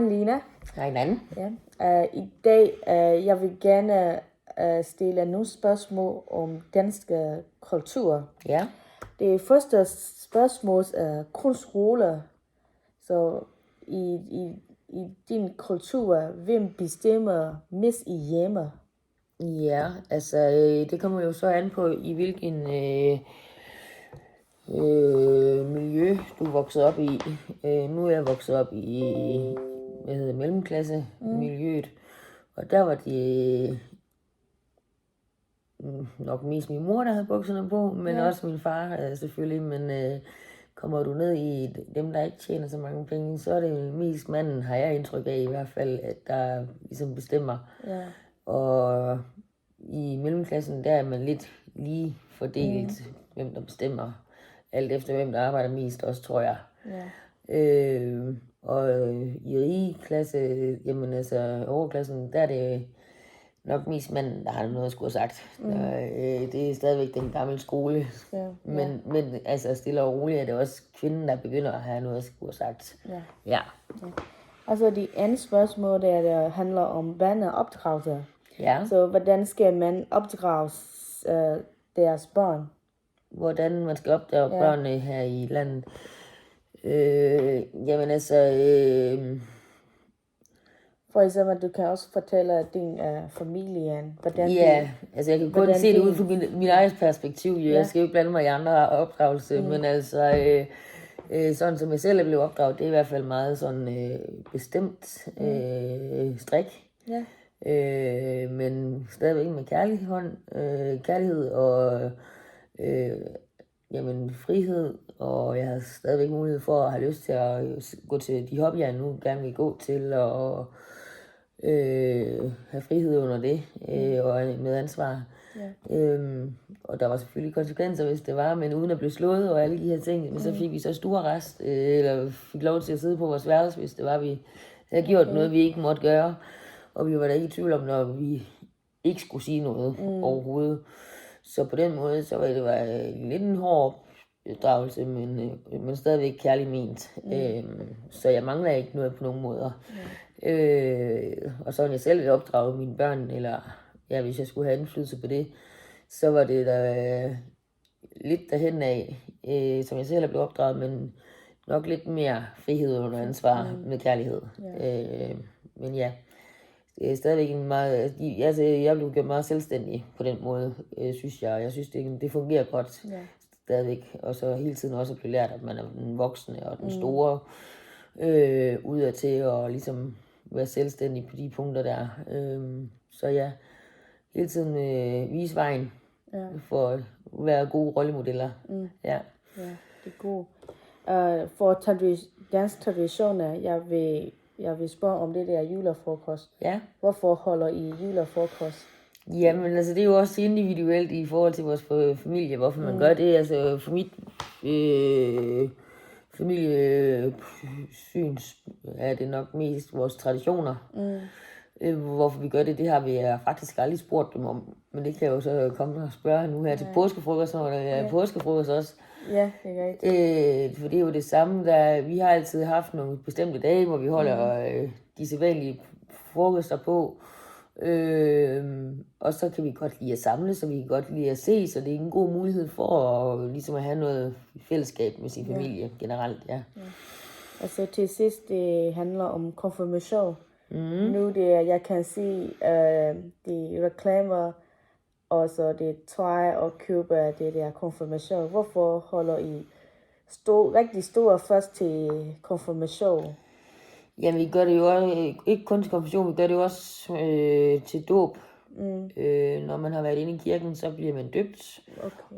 Lina. Hej Nan. Ja. I dag jeg vil gerne stille nogle spørgsmål om danske kultur. Ja. Det første spørgsmål er kunstskole. Så i din kultur, hvem bestemmer mest i hjemme? Ja, altså det kommer jo så an på, i hvilken miljø du er vokset op i. Nu er jeg vokset op i mellemklassemiljøet, og der var det nok mest min mor, der havde bukserne på, men også min far selvfølgelig. Men kommer du ned i dem, der ikke tjener så mange penge, så er det mest manden, har jeg indtryk af i hvert fald, at der ligesom bestemmer. Ja. Og i mellemklassen, der er man lidt lige fordelt, hvem der bestemmer, alt efter hvem der arbejder mest også, tror jeg. Ja. Og i rige klasse, jamen altså overklassen, der er det nok mest manden, der har noget at skulle have sagt. Det er stadigvæk den gamle skole. Ja. Men altså stille og roligt er det også kvinden, der begynder at have noget at skulle have sagt. Ja. Altså det andet spørgsmål, der handler om børn og opdragelse. Ja. Så hvordan skal man opdrage deres børn? Hvordan man skal opdrage børnene her i landet? Jamen altså... For eksempel, du kan også fortælle at din familien, hvordan altså jeg kan kun se det ud fra min egen perspektiv. Jeg skal jo ikke blande mig i andre opdragelse, men altså sådan som jeg selv er blevet opdraget, det er i hvert fald meget sådan bestemt strik. Ja. Men stadigvæk med kærlighed og frihed, og jeg har stadigvæk mulighed for at have lyst til at gå til de hobbyer, jeg nu gerne vil gå til, og have frihed under det, og med ansvar. Og der var selvfølgelig konsekvenser, hvis det var, men uden at blive slået og alle de her ting, men så fik vi så stor rest, eller fik lov til at sidde på vores værelse, hvis det var, vi havde gjort noget, vi ikke måtte gøre. Og vi var da ikke i tvivl om, når vi ikke skulle sige noget overhovedet. Så på den måde, så var det lidt en hård opdragelse, men stadigvæk kærligt ment. Så jeg mangler ikke noget på nogen måder. Og så jeg selv ville opdrage mine børn, eller hvis jeg skulle have indflydelse på det, så var det da lidt derhen af, som jeg selv er blevet opdraget, men nok lidt mere frihed under ansvar med kærlighed. Men ja, det er stadigvæk en meget... jeg blev gjort meget selvstændig på den måde, synes jeg. Jeg synes, det fungerer godt stadigvæk. Og så hele tiden også blive lært, at man er den voksne og den store udadtil, og ligesom være selvstændig på de punkter der. Så ja, hele tiden vise vejen for at være gode rollemodeller. Ja, det er godt. For dansk traditioner, jeg vil spørge om det der julefrokost. Ja. Hvorfor holder I julefrokost? Jamen, altså det er jo også individuelt i forhold til vores familie, hvorfor man gør det. Altså for mit familiesyns er det nok mest vores traditioner. Hvorfor vi gør det har vi faktisk aldrig spurgt dem om. Men det kan jeg jo så komme og spørge nu her til påskefrokost, når der er påskefrokost også. Ja, det er rigtigt. For det er jo det samme, vi har altid haft nogle bestemte dage, hvor vi holder de sædvanlige frokoster på. Og så kan vi godt lide at samles, så vi kan godt lide at se, så det er en god mulighed for at, ligesom at have noget fællesskab med sin familie generelt. Ja. Altså til sidst, det handler om konfirmation. Nu jeg kan se de reklamer, og så det tøj og købe det der konfirmation. Hvorfor holder I rigtig stor først til konfirmation? Jamen, vi gør det jo også, ikke kun til konfirmation, vi gør det jo også til dåb. Når man har været inde i kirken, så bliver man døbt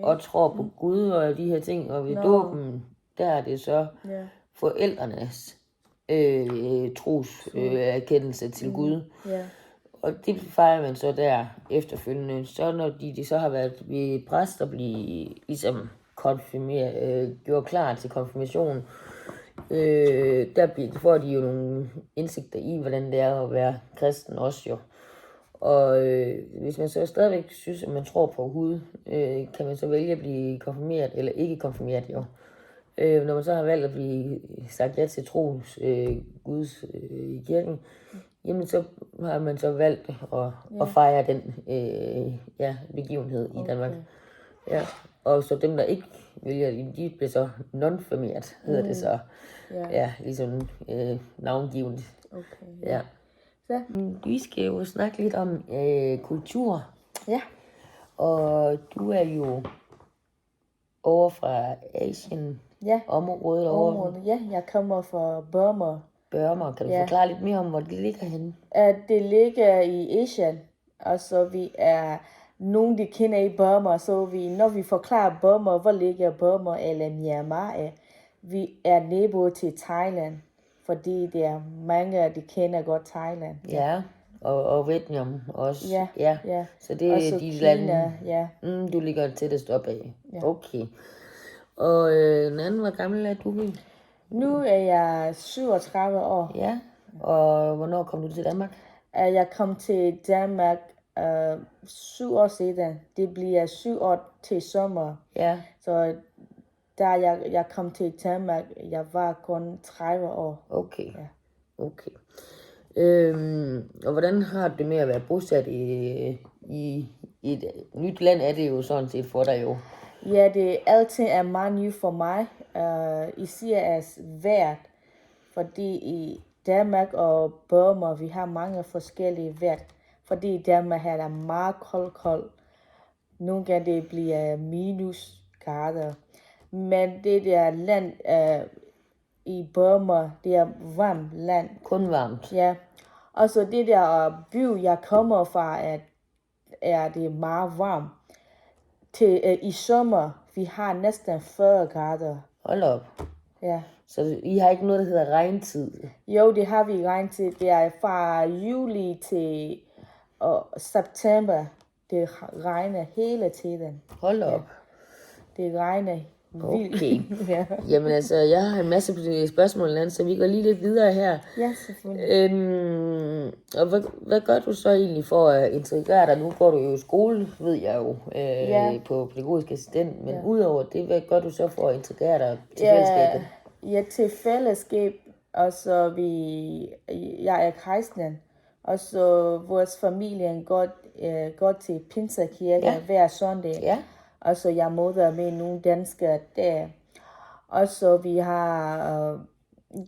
og tror på Gud og de her ting. Og ved dåben, der er det så forældrenes troserkendelse til Gud. Og det fejrer man så der efterfølgende. Så når de så har været ved præst og blive ligesom konfirmeret, gjort klar til konfirmation, der får de jo nogle indsigter i, hvordan det er at være kristen også jo. Og hvis man så stadigvæk synes, at man tror på Gud, kan man så vælge at blive konfirmeret eller ikke konfirmeret jo. Når man så har valgt at blive sagt ja til troens Guds i kirken, jamen så har man så valgt at fejre den begivenhed i Danmark. Ja. Og så dem, der ikke vælger, de bliver så non-formeret, hedder det så. Ja, ligesom navngivet. Okay. Ja. Så. Vi skal jo snakke lidt om kultur. Ja. Og du er jo over fra Asien. Ja. Området over. Ja, jeg kommer fra Burma. Burma. Kan du forklare lidt mere om, hvor det ligger henne? Det ligger i Asien. Altså, vi er nogen, de kender i Burma, så når vi forklarer Burma, hvor ligger Burma eller Myanmar, vi er nabo til Thailand, fordi det er mange, de kender godt Thailand. Ja, og Vietnam også. Ja. Så det er også de Kina, lande, ja. Du ligger tættest op af. Ja. Okay. Og den anden, hvor gammel er du? Nu er jeg 37 år. Ja, og hvornår kom du til Danmark? Jeg kom til Danmark 7 år siden. Det bliver 7 år til sommer. Ja. Så da jeg kom til Danmark, jeg var kun 30 år. Okay. Ja. Okay. Og hvordan har du det med at være bosat i et nyt land, er det jo sådan set for dig jo? Ja, alting er meget nyt for mig. Især er vejret, fordi i Danmark og Burma, vi har mange forskellige vejr. Fordi i Danmark er der meget koldt. Nogle gange det bliver minusgrader. Men det der land i Burma, det er varmt land. Kun varmt? Ja. Og så det der by, jeg kommer fra, er det meget varmt. I sommer, vi har næsten 40 grader. Hold op. Ja. Så I har ikke noget, der hedder regntid? Jo, det har vi regntid. Det er fra juli til september. Det regner hele tiden. Hold op. Ja. Det regner vildt. Okay. Ja. Jamen altså, jeg har en masse spørgsmål, så vi går lige lidt videre her. Ja, selvfølgelig. Og hvad gør du så egentlig for at integrere dig? Nu går du jo i skole, ved jeg jo, på pædagogisk assistent, men udover det, hvad gør du så for at integrere dig til fællesskabet? Ja, til fællesskab, og så jeg er kristen, og så vores familie går til Pinsekirke hver søndag. Ja. Og så jeg møder med nogle danskere der. Og så vi har,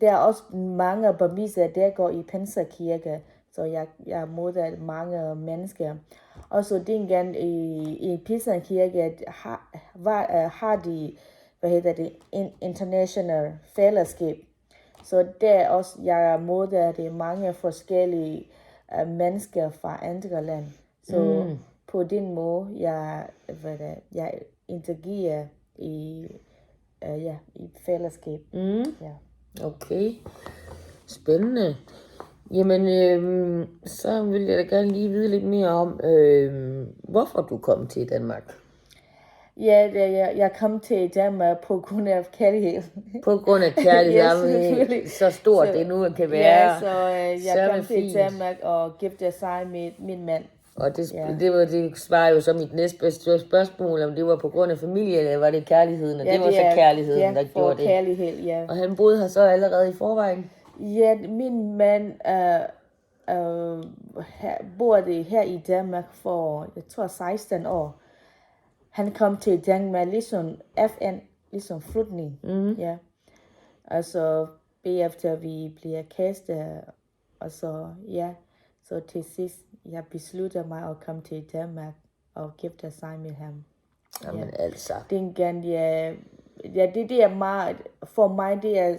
der er også mange burmesere, der går i Pinsekirke. Så jeg møder mange mennesker. Og så dengang i Pinsekirke har de, international fællesskab. Så der også, jeg møder det mange forskellige mennesker fra andre lande. Så på den måde, jeg interagerer i fællesskab. Ja. Okay. Spændende. Jamen, så vil jeg da gerne lige vide lidt mere om, hvorfor du kom til Danmark. Ja, jeg kom til Danmark på grund af kærlighed. På grund af kærlighed, yes, så stort det nu kan være. Ja, så jeg kom til Danmark og giftede sig med min mand. Og det svarer jo så mit næste spørgsmål, om det var på grund af familie, eller var det kærligheden, og det var så kærligheden, der gjorde det. Kærlighed, ja. Og han boede her så allerede i forvejen? Ja, min mand bor her i Danmark for, jeg tror, 16 år. Han kom til Danmark ligesom FN, ligesom flygtning. Ja. Og så bagefter vi bliver kastet, og så så til sidst jeg besluttede mig at komme til Danmark og gifte sig med ham. Jamen altså. Dengang det er meget, for mig det er,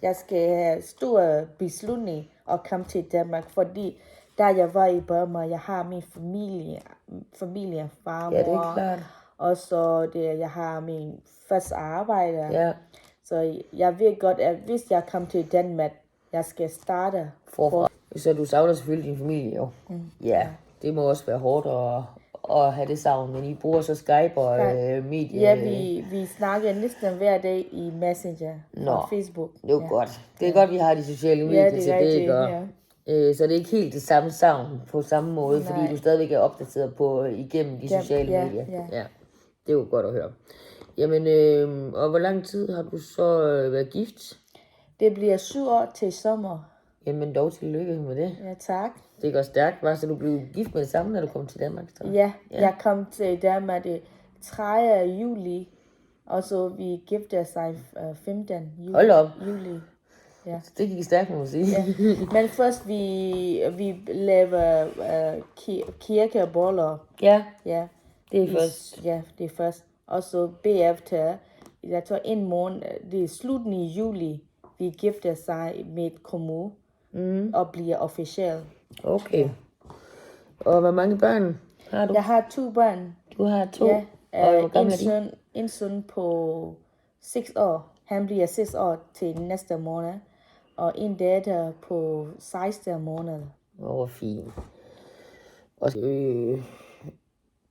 jeg skal have stor beslutning at komme til Danmark, fordi da jeg var i Burma, jeg har min familie, far, mor. Ja, det er klart. Og så jeg har min første arbejde. Ja. Så jeg ved godt, at hvis jeg kommer til Danmark, jeg skal starte forfra. Så du savner selvfølgelig din familie, jo. Ja, det må også være hårdt at have det savn, men I bruger så Skype og medier. Ja, vi snakker næsten hver dag i Messenger og Facebook. Det er jo godt. Det er godt, vi har de sociale medier til det, ikke? Så det er ikke helt det samme savn på samme måde, fordi du stadigvæk er opdateret på igennem de sociale medier. Ja, det er jo godt at høre. Jamen, og hvor lang tid har du så været gift? Det bliver 7 år til sommer. Jamen, dog tillykke med det. Ja, tak. Det går stærkt, var så du blev gift med det samme, når du kom til Danmark? Så? Ja, jeg kom til Danmark det 3. juli, og så vi giftede sig 15. Hold op. juli. Ja. Det gik stærkt, må man sige. Ja. Men først vi laver kirkeboller. Ja, Ja. det er først. Ja, det er først. Og så bagefter, jeg tror en måned, det er slutningen i juli, vi gifter sig med kommune og bliver officielt. Okay. Og hvor mange børn har du? Jeg har 2 børn. Du har 2. Ja, Og hvor gammel er de? en søn på 6 år. Han bliver 6 år til næste måned. Og en datter på 16 måneder. Hvor fint. Og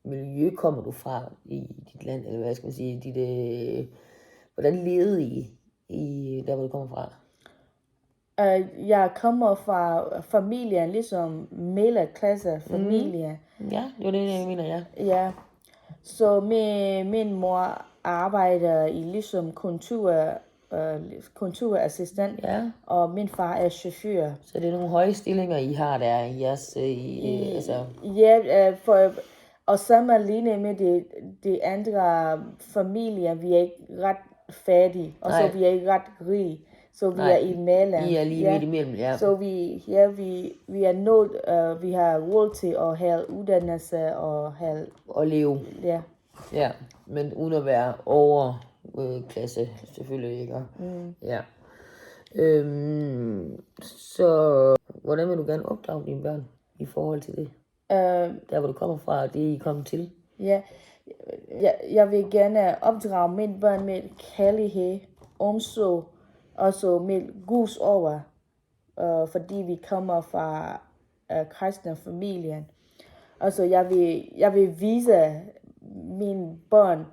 miljø kommer du fra i dit land, eller hvad skal man sige, hvordan levede I der, hvor du kommer fra? Jeg kommer fra familien, ligesom middelklasse familie. Ja, det var det, jeg mener, ja. Ja, så min mor arbejder i ligesom konturassistent, Ja, og min far er chauffør. så det er nogle høje stillinger, I har der i jeres, altså, Ja, og sammenlignet med de andre familier, vi er ikke ret fattige, og så Nej. vi er ikke ret rige, så vi Nej, er imellem. I er lige midt imellem, ja. Så vi er nødt, vi har råd til at have uddannelse og have, Og leve, ja. ja, men uden at være overklasse, selvfølgelig ikke. Ja. Så hvordan vil du gerne opdrage dine børn i forhold til det? Der hvor du kommer fra, og det I kom til? Ja, jeg vil gerne opdrage mine børn med kærlighed, omsorg, og så med Guds over, fordi vi kommer fra kristne familien. Altså, jeg vil vise mine børn,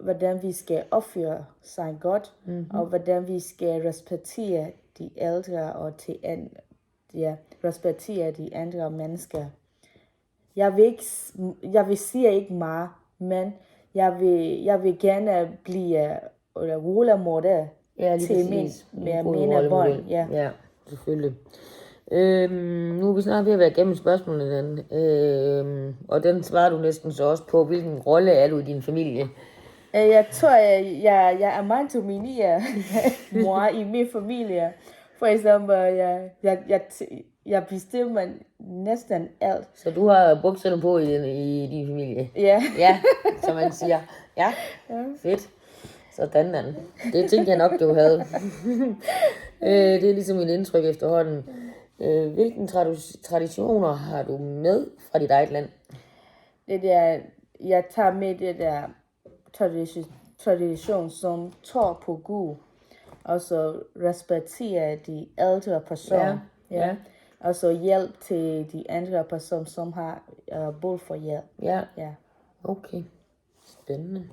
hvordan vi skal opføre sig godt, og hvordan vi skal respektere de ældre og respektere de andre mennesker. Jeg vil sige ikke meget, men jeg vil gerne blive rollemodel til mine børn. Ja. Ja, selvfølgelig. Nu er vi snart ved at være igennem spørgsmålene, og den svarer du næsten så også på, hvilken rolle er du i din familie? Jeg tror, jeg er meget dominerende mor i min familie. For eksempel, jeg bestemmer næsten alt. Så du har bukserne på i din familie? Ja. Ja, som man siger. Ja, fedt. Sådan, Dan. Det tænkte jeg nok, du havde. Det er ligesom min indtryk efterhånden. Hvilke traditioner har du med fra dit eget land? Jeg tager med det der tradition, som tror på Gud, og så respekterer de ældre personer. Ja. Og så hjælp til de andre personer, som har brug for hjælp. Ja. Ja. Okay. Spændende.